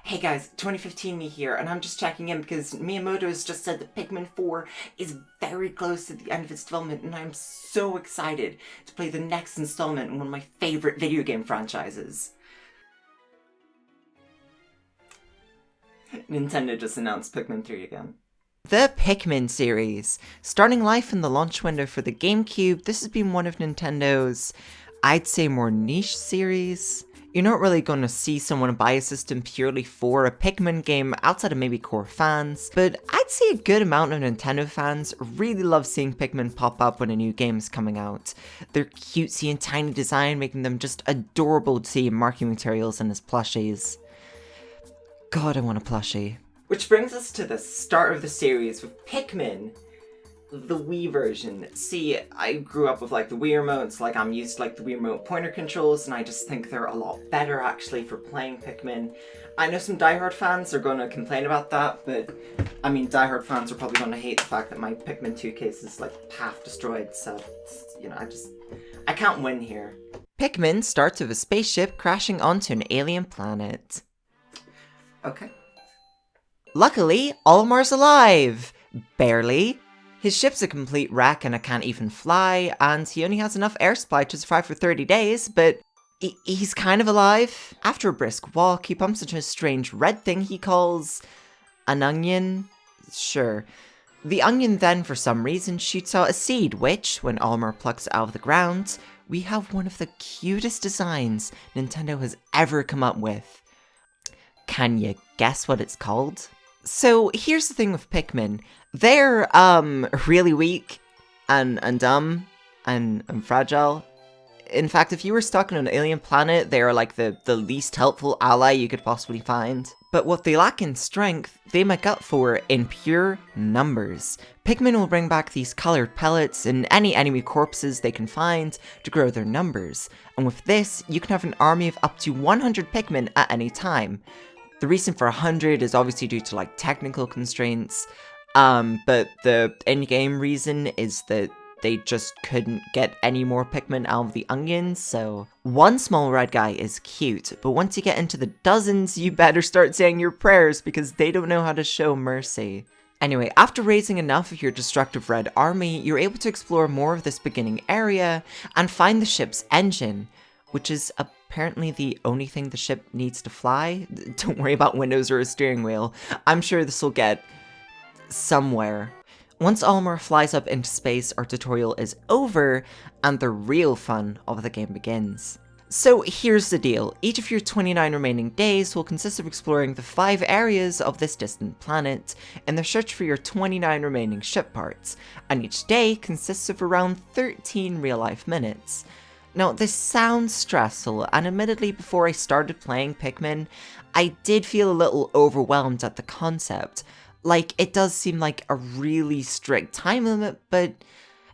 Hey guys, 2015 me here, and I'm just checking in because Miyamoto has just said that Pikmin 4 is very close to the end of its development, and I'm so excited to play the next installment in one of my favorite video game franchises. Nintendo just announced Pikmin 3 again. The Pikmin series. Starting life in the launch window for the GameCube, this has been one of Nintendo's, I'd say, more niche series. You're not really going to see someone buy a system purely for a Pikmin game outside of maybe core fans, but I'd say a good amount of Nintendo fans really love seeing Pikmin pop up when a new game is coming out. Their cutesy and tiny design making them just adorable to see in marketing materials and as plushies. God, I want a plushie. Which brings us to the start of the series with Pikmin, the Wii version. See, I grew up with the Wii remotes, I'm used to the Wii remote pointer controls, and I just think they're a lot better actually for playing Pikmin. I know some diehard fans are going to complain about that, but I mean, diehard fans are probably going to hate the fact that my Pikmin 2 case is half destroyed, so, I can't win here. Pikmin starts with a spaceship crashing onto an alien planet. Okay. Luckily, Olimar's alive! Barely. His ship's a complete wreck and it can't even fly, and he only has enough air supply to survive for 30 days, but he's kind of alive. After a brisk walk, he bumps into a strange red thing he calls an onion? Sure. The onion then, for some reason, shoots out a seed, which, when Olimar plucks it out of the ground, we have one of the cutest designs Nintendo has ever come up with. Can you guess what it's called? So, here's the thing with Pikmin. They're, really weak, and dumb, and fragile. In fact, if you were stuck on an alien planet, they are the least helpful ally you could possibly find. But what they lack in strength, they make up for in pure numbers. Pikmin will bring back these colored pellets and any enemy corpses they can find to grow their numbers. And with this, you can have an army of up to 100 Pikmin at any time. The reason for 100 is obviously due to technical constraints, but the in-game reason is that they just couldn't get any more Pikmin out of the onions, so... One small red guy is cute, but once you get into the dozens, you better start saying your prayers because they don't know how to show mercy. Anyway, after raising enough of your destructive red army, you're able to explore more of this beginning area and find the ship's engine, which is apparently the only thing the ship needs to fly. Don't worry about windows or a steering wheel. I'm sure this will get somewhere. Once Olimar flies up into space, our tutorial is over, and the real fun of the game begins. So here's the deal. Each of your 29 remaining days will consist of exploring the 5 areas of this distant planet in the search for your 29 remaining ship parts, and each day consists of around 13 real-life minutes. Now, this sounds stressful, and admittedly before I started playing Pikmin, I did feel a little overwhelmed at the concept. It does seem like a really strict time limit, but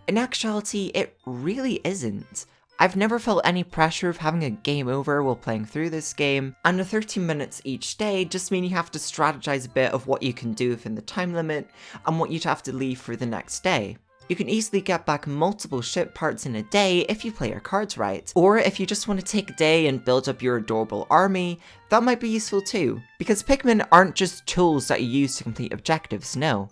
in actuality, it really isn't. I've never felt any pressure of having a game over while playing through this game, and the 13 minutes each day just mean you have to strategize a bit of what you can do within the time limit, and what you'd have to leave for the next day. You can easily get back multiple ship parts in a day if you play your cards right. Or if you just want to take a day and build up your adorable army, that might be useful too. Because Pikmin aren't just tools that you use to complete objectives, no.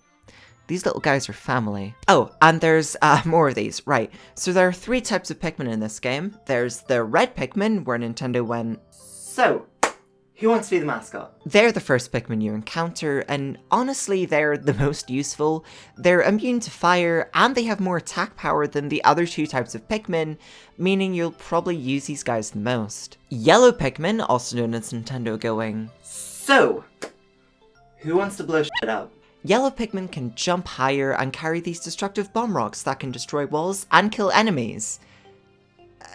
These little guys are family. Oh, and there's more of these, right. So there are 3 types of Pikmin in this game. There's the red Pikmin, where Nintendo went, So, who wants to be the mascot? They're the first Pikmin you encounter, and honestly they're the most useful. They're immune to fire, and they have more attack power than the other 2 types of Pikmin, meaning you'll probably use these guys the most. Yellow Pikmin, also known as Nintendo going, So, who wants to blow shit up? Yellow Pikmin can jump higher and carry these destructive bomb rocks that can destroy walls and kill enemies.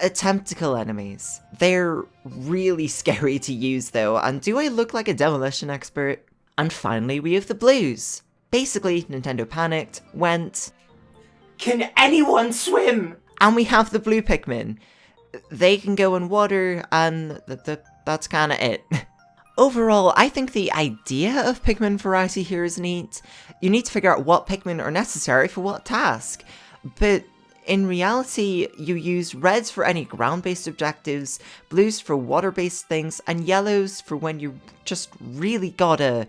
Attempt to kill enemies. They're really scary to use though, and do I look like a demolition expert? And finally we have the blues. Basically, Nintendo panicked, went, Can anyone swim? And we have the blue Pikmin. They can go in water, and that's kinda it. Overall, I think the idea of Pikmin variety here is neat. You need to figure out what Pikmin are necessary for what task, but In reality, you use reds for any ground-based objectives, blues for water-based things, and yellows for when you just really gotta...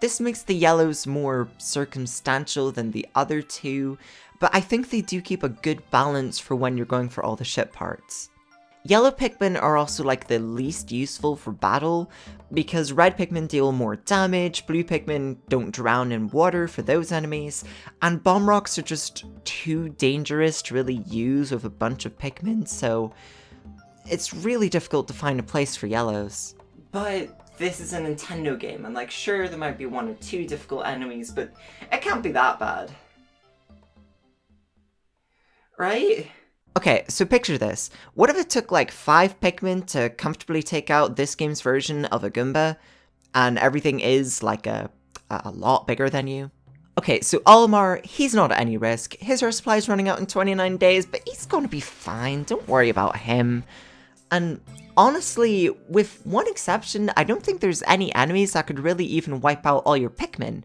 This makes the yellows more circumstantial than the other two, but I think they do keep a good balance for when you're going for all the ship parts. Yellow Pikmin are also like the least useful for battle, because red Pikmin deal more damage, blue Pikmin don't drown in water for those enemies, and bomb rocks are just too dangerous to really use with a bunch of Pikmin, so it's really difficult to find a place for yellows. But this is a Nintendo game, and like, sure, there might be 1 or 2 difficult enemies, but it can't be that bad. Right? Okay, so picture this. What if it took like 5 Pikmin to comfortably take out this game's version of a Goomba, and everything is like a lot bigger than you? Okay, so Olimar, he's not at any risk. His air supply's running out in 29 days, but he's gonna be fine. Don't worry about him. And honestly, with one exception, I don't think there's any enemies that could really even wipe out all your Pikmin.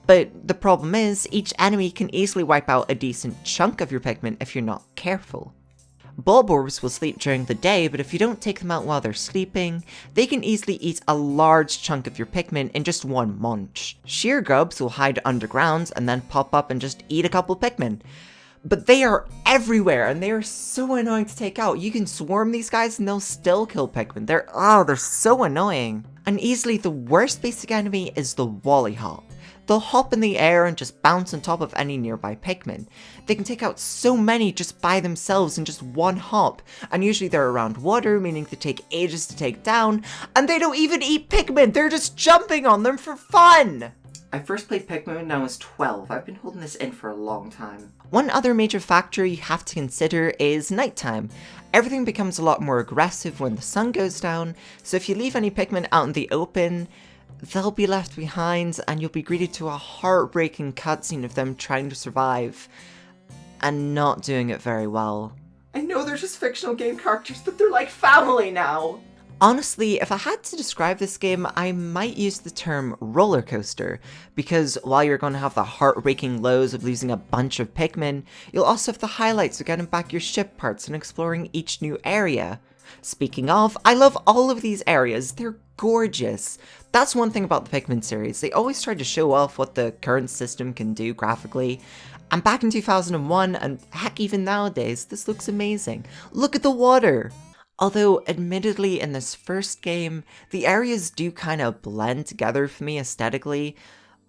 But the problem is, each enemy can easily wipe out a decent chunk of your Pikmin if you're not careful. Bulborbs will sleep during the day, but if you don't take them out while they're sleeping, they can easily eat a large chunk of your Pikmin in just one munch. Sheer grubs will hide underground and then pop up and just eat a couple Pikmin. But they are everywhere, and they are so annoying to take out. You can swarm these guys and they'll still kill Pikmin. They're so annoying. And easily the worst basic enemy is the Wollihop. They'll hop in the air and just bounce on top of any nearby Pikmin. They can take out so many just by themselves in just one hop, and usually they're around water, meaning they take ages to take down, and they don't even eat Pikmin, they're just jumping on them for fun! I first played Pikmin when I was 12. I've been holding this in for a long time. One other major factor you have to consider is nighttime. Everything becomes a lot more aggressive when the sun goes down, so if you leave any Pikmin out in the open, they'll be left behind and you'll be greeted to a heartbreaking cutscene of them trying to survive and not doing it very well. I know they're just fictional game characters, but they're like family now! Honestly, if I had to describe this game, I might use the term roller coaster, because while you're going to have the heartbreaking lows of losing a bunch of Pikmin, you'll also have the highlights of getting back your ship parts and exploring each new area. Speaking of, I love all of these areas, they're gorgeous. That's one thing about the Pikmin series, they always try to show off what the current system can do graphically. And back in 2001, and heck even nowadays, this looks amazing. Look at the water! Although, admittedly, in this first game, the areas do kind of blend together for me aesthetically.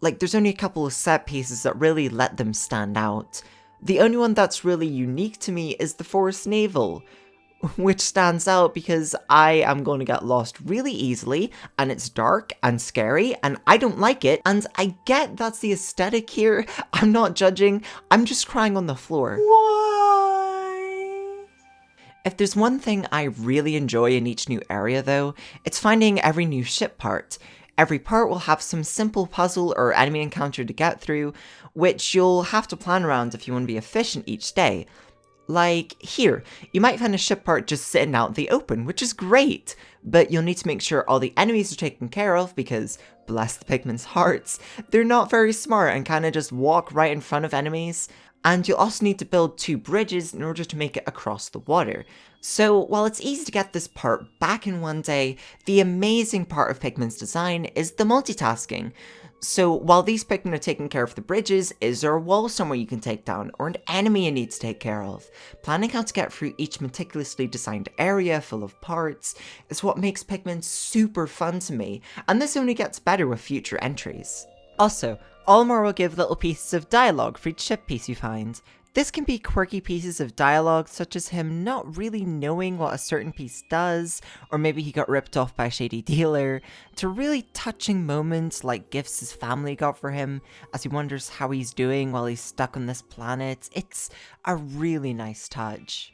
Like, there's only a couple of set pieces that really let them stand out. The only one that's really unique to me is the forest Navel, which stands out because I am going to get lost really easily, and it's dark and scary, and I don't like it, and I get that's the aesthetic here. I'm not judging, I'm just crying on the floor. If there's one thing I really enjoy in each new area though, it's finding every new ship part. Every part will have some simple puzzle or enemy encounter to get through, which you'll have to plan around if you want to be efficient each day. Like, here, you might find a ship part just sitting out in the open, which is great, but you'll need to make sure all the enemies are taken care of because, bless the Pikmin's hearts, they're not very smart and kinda just walk right in front of enemies. And you'll also need to build 2 bridges in order to make it across the water. So while it's easy to get this part back in one day, the amazing part of Pikmin's design is the multitasking. So while these Pikmin are taking care of the bridges, is there a wall somewhere you can take down, or an enemy you need to take care of? Planning how to get through each meticulously designed area full of parts is what makes Pikmin super fun to me, and this only gets better with future entries. Also, Olimar will give little pieces of dialogue for each ship piece you find. This can be quirky pieces of dialogue, such as him not really knowing what a certain piece does, or maybe he got ripped off by a shady dealer, to really touching moments like gifts his family got for him as he wonders how he's doing while he's stuck on this planet. It's a really nice touch.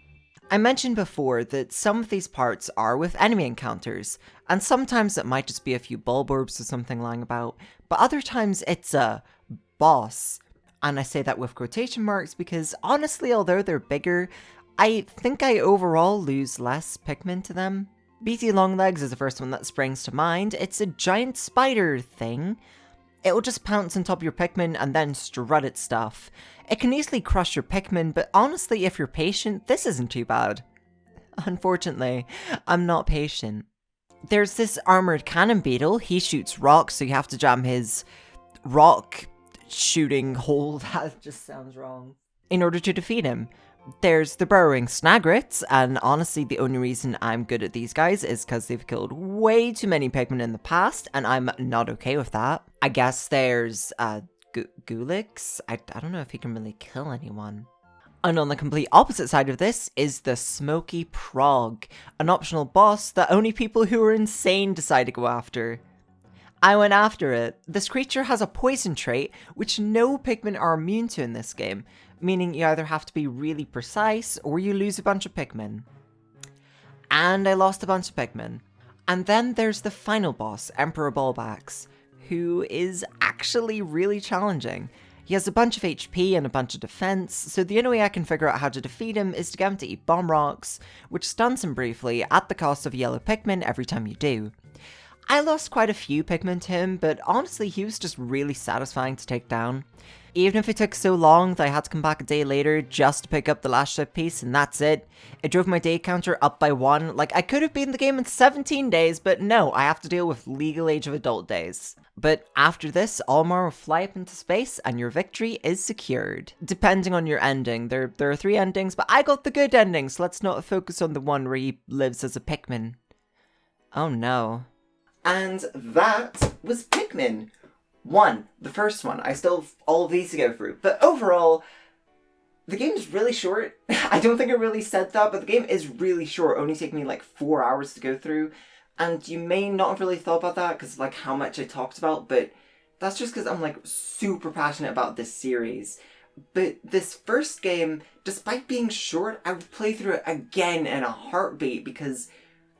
I mentioned before that some of these parts are with enemy encounters, and sometimes it might just be a few Bulborbs or something lying about, but other times it's a boss. And I say that with quotation marks because honestly, although they're bigger, I think I overall lose less Pikmin to them. BT Longlegs is the first one that springs to mind. It's a giant spider thing. It'll just pounce on top of your Pikmin and then strut its stuff. It can easily crush your Pikmin, but honestly, if you're patient, this isn't too bad. Unfortunately, I'm not patient. There's this armored cannon Beetle. He shoots rocks, so you have to jam his rock shooting hole. That just sounds wrong. In order to defeat him. There's the burrowing Snagrets, and honestly the only reason I'm good at these guys is because they've killed way too many Pikmin in the past, and I'm not okay with that. I guess there's Gulix. I don't know if he can really kill anyone. And on the complete opposite side of this is the Smoky Prog, an optional boss that only people who are insane decide to go after. I went after it. This creature has a poison trait, which no Pikmin are immune to in this game, meaning you either have to be really precise or you lose a bunch of Pikmin. And I lost a bunch of Pikmin. And then there's the final boss, Emperor Ballbacks, who is actually really challenging. He has a bunch of HP and a bunch of defense, so the only way I can figure out how to defeat him is to get him to eat bomb rocks, which stuns him briefly at the cost of a yellow Pikmin every time you do. I lost quite a few Pikmin to him, but honestly he was just really satisfying to take down. Even if it took so long that I had to come back a day later just to pick up the last ship piece, and that's it. It drove my day counter up by 1. Like, I could have beaten the game in 17 days, but no, I have to deal with legal age of adult days. But after this, Olimar will fly up into space and your victory is secured. Depending on your ending. There are 3 endings, but I got the good ending, so let's not focus on the one where he lives as a Pikmin. Oh no. And that was Pikmin 1, the first one. I still have all of these to go through. But overall, the game is really short. I don't think I really said that, but the game is really short, only taking me like 4 hours to go through. And you may not have really thought about that because like how much I talked about, but that's just because I'm like super passionate about this series. But this first game, despite being short, I would play through it again in a heartbeat because,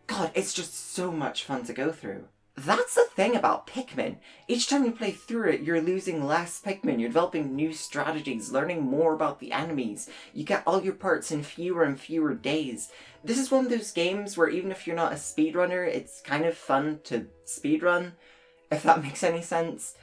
God, it's just so much fun to go through. That's the thing about Pikmin. Each time you play through it, you're losing less Pikmin, you're developing new strategies, learning more about the enemies. You get all your parts in fewer and fewer days. This is one of those games where even if you're not a speedrunner, it's kind of fun to speedrun, if that makes any sense.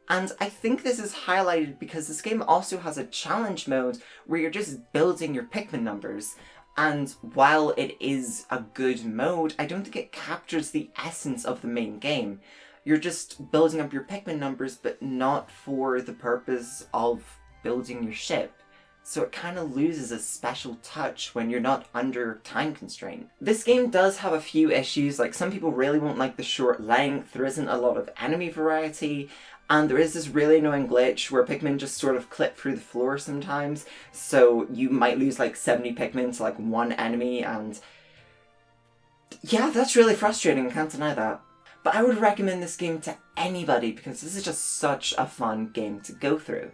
And I think this is highlighted because this game also has a challenge mode where you're just building your Pikmin numbers. And while it is a good mode, I don't think it captures the essence of the main game. You're just building up your Pikmin numbers, but not for the purpose of building your ship. So it kind of loses a special touch when you're not under time constraint. This game does have a few issues, like some people really won't like the short length, there isn't a lot of enemy variety, and there is this really annoying glitch where Pikmin just sort of clip through the floor sometimes, so you might lose like 70 Pikmin to like one enemy, and yeah, that's really frustrating, I can't deny that. But I would recommend this game to anybody because this is just such a fun game to go through.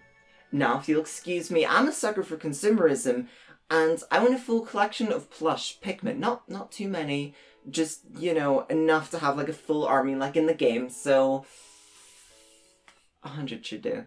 Now, if you'll excuse me, I'm a sucker for consumerism, and I want a full collection of plush Pikmin. Not too many, just, you know, enough to have like a full army like in the game, so 100 should do.